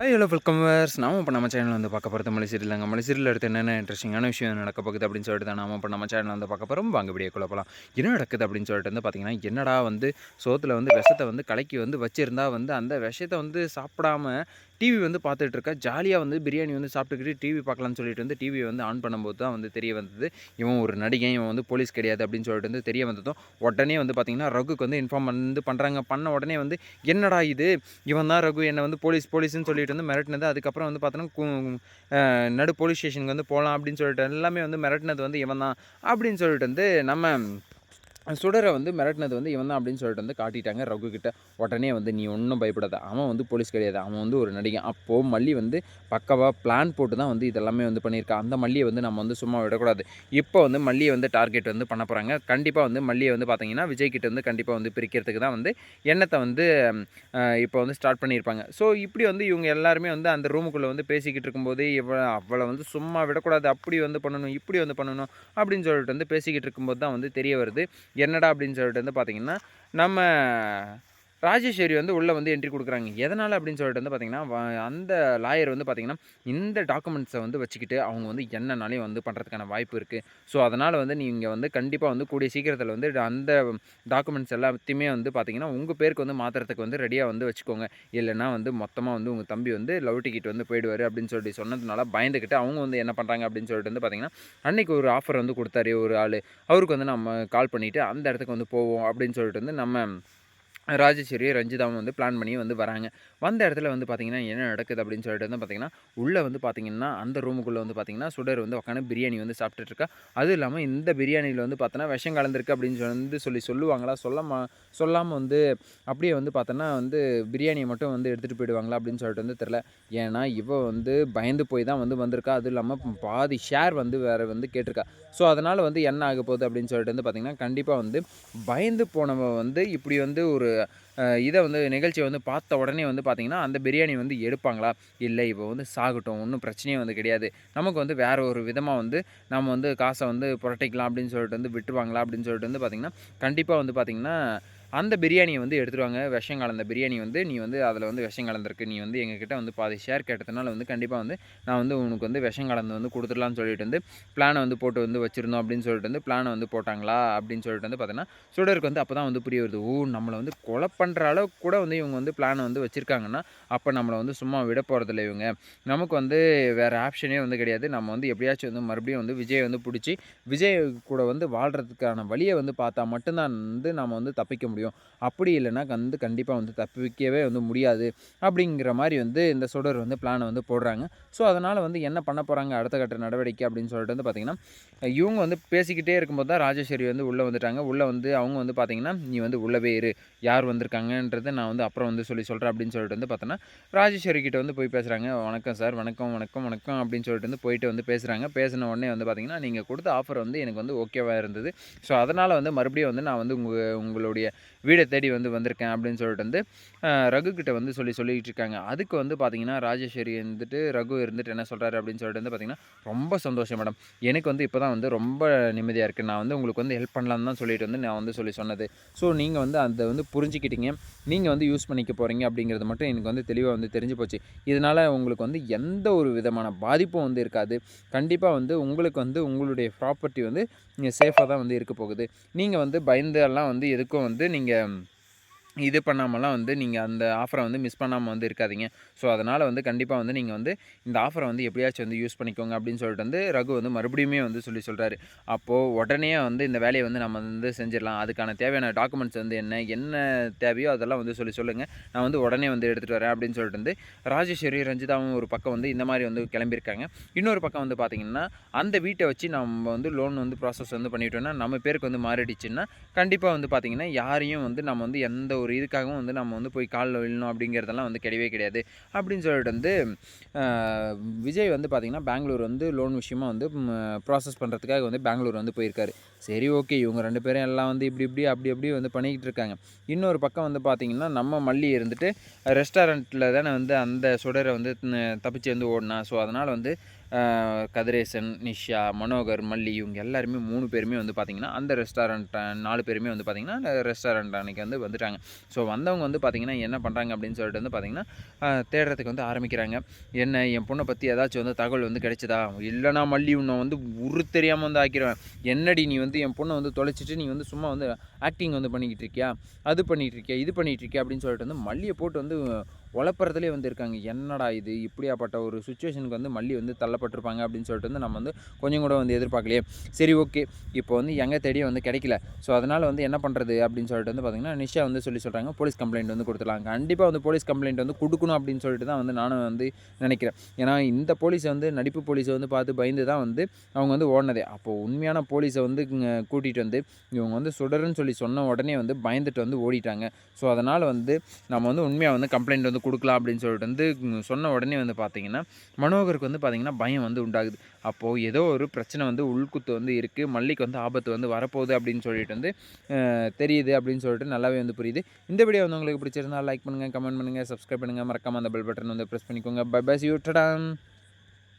Hello welcome verse நாம இப்போ நம்ம சேனல் வந்து பார்க்க போகிறது மலை சீரியலாங்க. மலை சீரியல் அடுத்து என்னென்ன இன்ட்ரெஸ்டிங்கான விஷயம் நடக்க போகுது அப்படின்னு சொல்லிட்டு தான் நாம இப்போ நம்ம சேனல் வந்து பார்க்க போகிறோம். வாங்க வீடியோக்குள்ள போகலாம். என்ன நடக்குது அப்படின்னு சொல்லிட்டு வந்து பார்த்தீங்கன்னா, என்னடா வந்து சோத்தில் வந்து விஷத்தை வந்து கலக்கி வந்து வச்சிருந்தா வந்து அந்த விஷத்தை வந்து சாப்பிடாம டிவி வந்து பார்த்துட்டு இருக்கா. ஜாலியாக வந்து பிரியாணி வந்து சாப்பிட்டுக்கிட்டு டிவி பார்க்கலான்னு சொல்லிட்டு வந்து டிவியை வந்து ஆன் பண்ணும்போது தான் வந்து தெரிய வந்தது, இவன் ஒரு நடிகன், இவன் வந்து போலீஸ் கிடையாது அப்படின்னு சொல்லிட்டு வந்து தெரிய வந்ததும் உடனே வந்து பார்த்தீங்கன்னா ரகுக்கு வந்து இன்ஃபார்ம் வந்து பண்ணுறாங்க. பண்ண உடனே வந்து என்னடா இது, இவன் தான் ரகு என்னை வந்து போலீஸ்ன்னு சொல்லிட்டு வந்து மிரட்டினது. அதுக்கப்புறம் வந்து பார்த்தோன்னா நடு போலீஸ் ஸ்டேஷனுக்கு வந்து போகலாம் அப்படின்னு சொல்லிட்டு எல்லாமே வந்து மிரட்டினது வந்து இவன் தான் அப்படின்னு சொல்லிட்டு வந்து நம்ம சுடரை வந்து மிரட்டினது வந்து இவன் தான் அப்படின்னு சொல்லிட்டு வந்து காட்டிட்டாங்க ரகு கிட்ட. உடனே வந்து நீ ஒன்றும் பயப்படாத, அவன் வந்து போலீஸ் கிடையாது, அவன் வந்து ஒரு நடிகன். அப்போது மல்லி வந்து பக்காவாக பிளான் போட்டு தான் வந்து இதெல்லாமே வந்து பண்ணியிருக்கா. அந்த மல்லியை வந்து நம்ம வந்து சும்மா விடக்கூடாது. இப்போ வந்து மல்லியை வந்து டார்கெட் வந்து பண்ண போகிறாங்க. கண்டிப்பாக வந்து மல்லியை வந்து பார்த்தீங்கன்னா விஜய் கிட்ட வந்து கண்டிப்பாக வந்து பிரிக்கிறதுக்கு தான் வந்து எண்ணத்தை வந்து இப்போ வந்து ஸ்டார்ட் பண்ணியிருப்பாங்க. ஸோ இப்படி வந்து இவங்க எல்லாருமே வந்து அந்த ரூமுக்குள்ளே வந்து பேசிக்கிட்டு இருக்கும்போது அவளை வந்து சும்மா விடக்கூடாது, அப்படி வந்து பண்ணணும், இப்படி வந்து பண்ணணும் அப்படின்னு சொல்லிட்டு வந்து பேசிக்கிட்டு இருக்கும்போது தான் வந்து தெரிய வருது என்னடா அப்படின்னு சொல்லிட்டு வந்து பார்த்தீங்கன்னா, நம்ம ராஜேஸ்வரி வந்து உள்ளே வந்து என்ட்ரி கொடுக்குறாங்க. எதனால் அப்படின்னு சொல்லிட்டு வந்து பார்த்தீங்கன்னா, அந்த லாயர் வந்து பார்த்தீங்கன்னா, இந்த டாக்குமெண்ட்ஸை வந்து வச்சுக்கிட்டு அவங்க வந்து என்னனாலையும் வந்து பண்ணுறதுக்கான வாய்ப்பு இருக்குது. ஸோ அதனால் வந்து நீங்கள் வந்து கண்டிப்பாக வந்து கூடிய சீக்கிரத்தில் வந்து அந்த டாக்குமெண்ட்ஸ் எல்லாத்தையுமே வந்து பார்த்தீங்கன்னா, உங்கள் பேருக்கு வந்து மாற்றுறதுக்கு வந்து ரெடியாக வந்து வச்சுக்கோங்க. இல்லைனா வந்து மொத்தமாக வந்து உங்கள் தம்பி வந்து லவ் டிக்கெட் வந்து போயிடுவார் அப்படின்னு சொல்லிட்டு சொன்னதுனால பயந்துக்கிட்டு அவங்க வந்து என்ன பண்ணுறாங்க அப்படின்னு சொல்லிட்டு வந்து பார்த்தீங்கன்னா, அன்றைக்கி ஒரு ஆஃபர் வந்து கொடுத்தாரு ஒரு ஆள். அவருக்கு வந்து நம்ம கால் பண்ணிவிட்டு அந்த இடத்துக்கு வந்து போவோம் அப்படின்னு சொல்லிட்டு வந்து நம்ம ராஜேஸ்வரி ரஞ்சிதாவும் வந்து பிளான் பண்ணி வந்து வராங்க. வந்த இடத்துல வந்து பார்த்தீங்கன்னா, என்ன நடக்குது அப்படின்னு சொல்லிட்டு வந்து பார்த்தீங்கன்னா, உள்ளே வந்து பார்த்தீங்கன்னா, அந்த ரூமுக்குள்ளே வந்து பார்த்தீங்கன்னா, சுடர் வந்து உட்காந்து பிரியாணி வந்து சாப்பிட்டுட்ருக்கா. அதுவும் இல்லாமல் இந்த பிரியாணியில் வந்து பார்த்தோன்னா விஷம் கலந்துருக்கு அப்படின்னு வந்து சொல்லுவாங்களா? சொல்லாமல் வந்து அப்படியே வந்து பார்த்தோன்னா வந்து பிரியாணியை மட்டும் வந்து எடுத்துகிட்டு போயிடுவாங்களா அப்படின்னு சொல்லிட்டு வந்து தெரில. ஏன்னா இவ வந்து பயந்து போய் தான் வந்து வந்திருக்கா. அதுவும் இல்லாமல் பாதி ஷேர் வந்து வேறு வந்து கேட்டிருக்கா. ஸோ அதனால் வந்து என்ன ஆக போகுது அப்படின்னு சொல்லிட்டு வந்து பார்த்தீங்கன்னா, கண்டிப்பாக வந்து பயந்து போனவ வந்து இப்படி வந்து ஒரு இதை வந்து நிகழ்ச்சியை வந்து பார்த்த உடனே வந்து பார்த்திங்கன்னா, அந்த பிரியாணி வந்து எடுப்பாங்களா? இல்லை இவ வந்து சாகட்டும், ஒன்றும் பிரச்சனையே வந்து கிடையாது, நமக்கு வந்து வேறு ஒரு விதமாக வந்து நம்ம வந்து காசை வந்து புரட்டிக்கலாம் அப்படின்னு சொல்லிட்டு வந்து விட்டுருவாங்களா? அப்படின்னு சொல்லிட்டு வந்து பார்த்திங்கன்னா, கண்டிப்பாக வந்து பார்த்திங்கன்னா அந்த பிரியாணியை வந்து எடுத்துருவாங்க. விஷம் கலந்த பிரியாணி வந்து நீ வந்து அதில் வந்து விஷம் கலந்துருக்கு, நீ வந்து எங்ககிட்ட வந்து பாதி ஷேர் கேட்டதுனால வந்து கண்டிப்பாக வந்து நான் வந்து உனக்கு வந்து விஷம் கலந்து வந்து கொடுத்துடலான்னு சொல்லிட்டு வந்து பிளானை வந்து போட்டு வந்து வச்சுருந்தோம் அப்படின்னு சொல்லிட்டு வந்து பிளானை வந்து போட்டாங்களா? அப்படின்னு சொல்லிட்டு வந்து பார்த்தீங்கன்னா, சுடருக்கு வந்து அப்போ தான் வந்து புரிய வருது. ஓ! நம்மளை வந்து கொலை பண்ணுற அளவுக்கு கூட வந்து இவங்க வந்து பிளானை வந்து வச்சுருக்காங்கன்னா, அப்போ நம்மளை வந்து சும்மா விட போகிறதில்ல இவங்க. நமக்கு வந்து வேறு ஆப்ஷனே வந்து கிடையாது. நம்ம வந்து எப்படியாச்சும் வந்து மறுபடியும் வந்து விஜயை வந்து பிடிச்சி விஜய் கூட வந்து வாழ்கிறதுக்கான வழியை வந்து பார்த்தா மட்டும்தான் வந்து நம்ம வந்து தப்பிக்க முடியும். அப்படி இல்லைன்னா வந்து கண்டிப்பாக வந்து தப்பிக்கவே வந்து முடியாது அப்படிங்கிற மாதிரி வந்து இந்த சுடர் வந்து பிளானை வந்து போடுறாங்க. ஸோ அதனால் வந்து என்ன பண்ண போகிறாங்க அடுத்த கட்ட நடவடிக்கை அப்படின்னு சொல்லிட்டு வந்து பார்த்திங்கன்னா, இவங்க வந்து பேசிக்கிட்டே இருக்கும்போது தான் ராஜேஸ்வரி வந்து உள்ளே வந்துட்டாங்க. உள்ளே வந்து அவங்க வந்து பார்த்திங்கன்னா, நீ வந்து உள்ளவே இரு, யார் வந்திருக்காங்கன்றதை நான் வந்து அப்புறம் வந்து சொல்கிறேன் அப்படின்னு சொல்லிட்டு வந்து பார்த்தோன்னா, ராஜேஸ்வரி கிட்ட வந்து போய் பேசுகிறாங்க. வணக்கம் சார், வணக்கம் வணக்கம் வணக்கம் அப்படின்னு சொல்லிட்டு வந்து போயிட்டு வந்து பேசுகிறாங்க. பேசின உடனே வந்து பார்த்திங்கன்னா, நீங்கள் கொடுத்த ஆஃபர் வந்து எனக்கு வந்து ஓகேவாக இருந்தது. ஸோ அதனால் வந்து மறுபடியும் வந்து நான் வந்து உங்களுடைய வீடை தேடி வந்து வந்திருக்கேன் அப்படின்னு சொல்லிட்டு வந்து ரகு கிட்ட வந்து சொல்லிக்கிட்டு இருக்காங்க. அதுக்கு வந்து பார்த்தீங்கன்னா, ராஜேஸ்வரி இருந்துட்டு ரகு இருந்துட்டு என்ன சொல்கிறாரு அப்படின்னு சொல்லிட்டு வந்து பார்த்தீங்கன்னா, ரொம்ப சந்தோஷம் மேடம், எனக்கு வந்து இப்போ தான் வந்து ரொம்ப நிம்மதியாக இருக்குது. நான் வந்து உங்களுக்கு வந்து ஹெல்ப் பண்ணலான்னு தான் சொல்லிட்டு வந்து நான் வந்து சொன்னது. ஸோ நீங்கள் வந்து அதை வந்து புரிஞ்சுக்கிட்டீங்க, நீங்கள் வந்து யூஸ் பண்ணிக்க போகிறீங்க அப்படிங்கிறது மட்டும் எனக்கு வந்து தெளிவாக வந்து தெரிஞ்சு போச்சு. இதனால் உங்களுக்கு வந்து எந்த ஒரு விதமான பாதிப்பும் வந்து இருக்காது. கண்டிப்பாக வந்து உங்களுக்கு வந்து உங்களுடைய ப்ராப்பர்ட்டி வந்து சேஃபாக தான் வந்து இருக்க போகுது. நீங்கள் வந்து பயந்தெல்லாம் வந்து எதுக்கும் வந்து நீங்கள் இது பண்ணாமலாம் வந்து நீங்கள் அந்த ஆஃபரை வந்து மிஸ் பண்ணாமல் வந்து இருக்காதீங்க. ஸோ அதனால் வந்து கண்டிப்பாக வந்து நீங்கள் வந்து இந்த ஆஃபரை வந்து எப்படியாச்சும் வந்து யூஸ் பண்ணிக்கோங்க அப்படின்னு சொல்லிட்டு வந்து ரகு வந்து மறுபடியுமே வந்து சொல்கிறாரு. அப்போது உடனே வந்து இந்த வேலையை வந்து நம்ம வந்து செஞ்சிடலாம். அதுக்கான தேவையான டாக்குமெண்ட்ஸ் வந்து என்ன தேவையோ அதெல்லாம் வந்து சொல்லுங்கள், நான் வந்து உடனே வந்து எடுத்துகிட்டு வரேன் அப்படின்னு சொல்லிட்டு வந்து ராஜேஸ்வரி ரஞ்சிதாவும் ஒரு பக்கம் வந்து இந்த மாதிரி வந்து கிளம்பியிருக்காங்க. இன்னொரு பக்கம் வந்து பார்த்திங்கன்னா, அந்த வீட்டை வச்சு நம்ம வந்து லோன் வந்து ப்ராசஸ் வந்து பண்ணிட்டோம்னா, நம்ம பேருக்கு வந்து மாறிடுச்சுன்னா கண்டிப்பாக வந்து பார்த்திங்கன்னா, யாரையும் வந்து நம்ம வந்து எந்த ஒரு இதுக்காகவும் வந்து நம்ம வந்து போய் காலில் விழணும் அப்படிங்கிறதெல்லாம் வந்து கிடையவே கிடையாது அப்படின்னு சொல்லிட்டு வந்து விஜய் வந்து பார்த்திங்கன்னா பெங்களூர் வந்து லோன் விஷயமா வந்து ப்ராசஸ் பண்ணுறதுக்காக வந்து பெங்களூர் வந்து போயிருக்காரு. சரி ஓகே. இவங்க 2 பேரும் எல்லாம் வந்து இப்படி இப்படி, அப்படி அப்படி வந்து பண்ணிக்கிட்டு இருக்காங்க. இன்னொரு பக்கம் வந்து பார்த்தீங்கன்னா, நம்ம மல்லி இருந்துட்டு ரெஸ்டாரண்ட்ல தானே வந்து அந்த சுடர வந்து தப்பிச்சு வந்து ஓடுனா. ஸோ, அதனால வந்து கதிரேசன், நிஷா, மனோகர், மல்லி இவங்க எல்லாருமே 3 பேருமே வந்து பார்த்தீங்கன்னா, அந்த ரெஸ்டாரண்ட் 4 பேருமே வந்து பார்த்தீங்கன்னா, அந்த ரெஸ்டாரண்ட் அன்னைக்கு வந்து வந்துட்டாங்க. ஸோ, வந்தவங்க வந்து பார்த்தீங்கன்னா, என்ன பண்றாங்க அப்படின்னு சொல்லிட்டு வந்து பார்த்தீங்கன்னா, தேடுறதுக்கு வந்து ஆரம்பிக்கிறாங்க. என்ன என் பொண்ண பத்தி ஏதாச்சும் வந்து தகவல் வந்து கிடைச்சதா? இல்லன்னா மல்லி உன்ன வந்து உரு தெரியாம வந்து ஆக்கிருவேன். என்னடி நீ வந்து என் பொண்ண வந்து தொலைச்சிட்டு நீ வந்து சும்மா வந்து ஆக்டிங் வந்து பண்ணிக்கிட்டு இருக்கியா? அது பண்ணிட்டு இருக்கியா? இது பண்ணிட்டு இருக்கியா? அப்படின்னு சொல்லிட்டு வந்து மல்லிய போட்டு வந்து ஒழப்புறதுலயே வந்து இருக்காங்க. என்னடா இது! இப்படியாப்பட்ட ஒரு சிச்சுவேஷனுக்கு வந்து மல்லி வந்து தள்ளப்பட்டுருப்பாங்க அப்படின்னு சொல்லிட்டு வந்து நம்ம வந்து கொஞ்சம் கூட வந்து எதிர்பார்க்கலையே. சரி ஓகே. இப்போ வந்து எங்க தேடியும் வந்து கிடைக்கல. ஸோ, அதனால வந்து என்ன பண்றது அப்படின்னு சொல்லிட்டு வந்து பார்த்தீங்கன்னா, நிஷா வந்து சொல்றாங்க. போலீஸ் கம்ப்ளைண்ட் வந்து குடுத்துடலாம். கண்டிப்பா வந்து போலீஸ் கம்ப்ளைண்ட் வந்து குடுக்கணும் அப்படின்னு சொல்லிட்டு தான் வந்து நானும் வந்து நினைக்கிறேன். ஏன்னா, இந்த போலீஸ வந்து நடிப்பு போலீஸ வந்து பார்த்து பயந்து தான் வந்து அவங்க வந்து ஓடுனதே. அப்போ உண்மையான போலீஸ வந்து கூட்டிட்டு வந்து இவங்க வந்து சுடருன்னு சொல்லி சொன்ன உடனே வந்து பயந்துட்டு வந்து ஓடிட்டாங்க. ஸோ, அதனால வந்து நம்ம வந்து உண்மையா வந்து கம்ப்ளைண்ட் வந்து குடுக்கலாம் அப்படின்னு சொல்லிட்டு வந்து சொன்ன உடனே வந்து பார்த்தீங்கன்னா, மனோகருக்கு வந்து பார்த்தீங்கன்னா பயம் வந்து உண்டாகுது. அப்போ ஏதோ ஒரு பிரச்சனை வந்து உள்குத்து வந்து இருக்கு. மல்லிக்கு வந்து ஆபத்து வந்து வரப்போகுது அப்படின்னு சொல்லிட்டு வந்து தெரியுது அப்படின்னு சொல்லிட்டு நல்லாவே வந்து புரியுது. இந்த வீடியோ வந்து உங்களுக்கு பிடிச்சிருந்தா லைக் பண்ணுங்க, கமெண்ட் பண்ணுங்க, சப்ஸ்கிரைப் பண்ணுங்க. மறக்காம அந்த பெல் பட்டன் வந்து பிரஸ் பண்ணிக்கோங்க. Bye bye. See you. Tata.